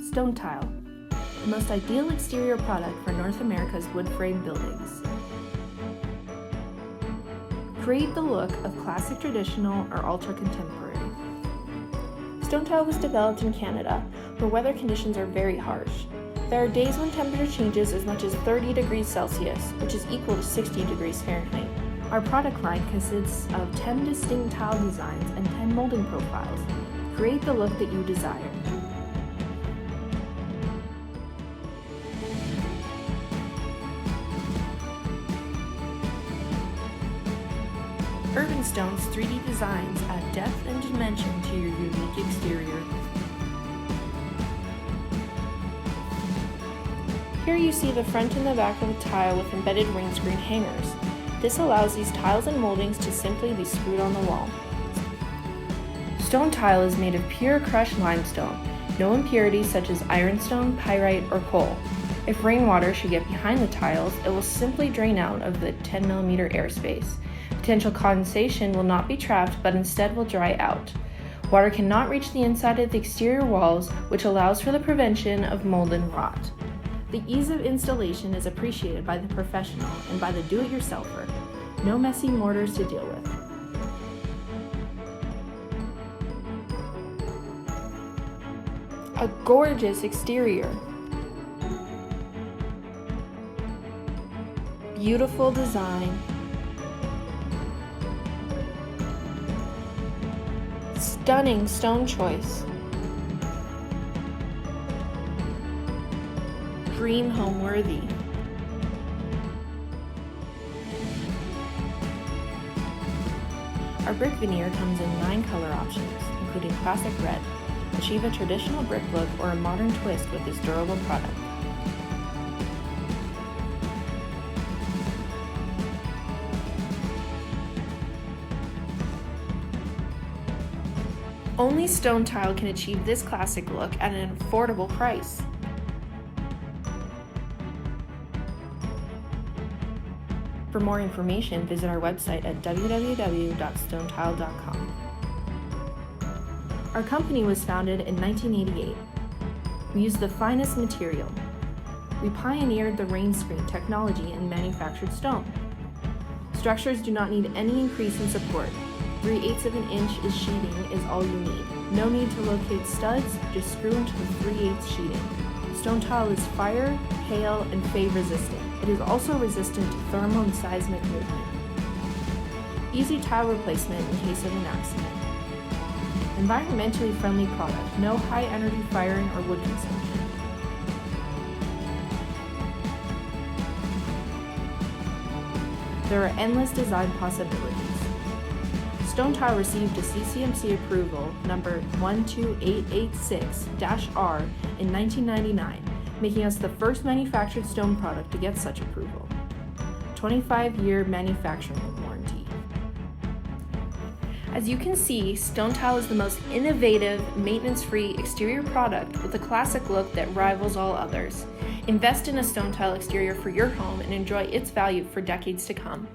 Stonetile, the most ideal exterior product for North America's wood frame buildings. Create the look of classic traditional or ultra-contemporary. Stonetile was developed in Canada, where weather conditions are very harsh. There are days when temperature changes as much as 30 degrees Celsius, which is equal to 60 degrees Fahrenheit. Our product line consists of 10 distinct tile designs and 10 molding profiles. Create the look that you desire. Urban Stone's 3D designs add depth and dimension to your unique exterior. Here you see the front and the back of a tile with embedded ring screen hangers. This allows these tiles and moldings to simply be screwed on the wall. Stonetile is made of pure crushed limestone, no impurities such as ironstone, pyrite, or coal. If rainwater should get behind the tiles, it will simply drain out of the 10mm airspace. Potential condensation will not be trapped, but instead will dry out. Water cannot reach the inside of the exterior walls, which allows for the prevention of mold and rot. The ease of installation is appreciated by the professional and by the do-it-yourselfer. No messy mortars to deal with. A gorgeous exterior. Beautiful design. Stunning stone choice. Dream home worthy. Our brick veneer comes in 9 color options, including classic red. Achieve a traditional brick look or a modern twist with this durable product. Only Stonetile can achieve this classic look at an affordable price. For more information, visit our website at www.stonetile.com. Our company was founded in 1988. We used the finest material. We pioneered the rain screen technology in manufactured stone. Structures do not need any increase in support. 3/8 of an inch is sheeting is all you need. No need to locate studs, just screw into the 3/8 sheeting. Stonetile is fire, hail, and fade resistant. It is also resistant to thermal and seismic movement. Easy tile replacement in case of an accident. Environmentally friendly product, no high energy firing or wood consumption. There are endless design possibilities. Stonetile received a CCMC approval number 12886-R in 1999, making us the first manufactured stone product to get such approval. 25-year manufacturing warranty. As you can see, Stonetile is the most innovative, maintenance-free exterior product with a classic look that rivals all others. Invest in a Stonetile exterior for your home and enjoy its value for decades to come.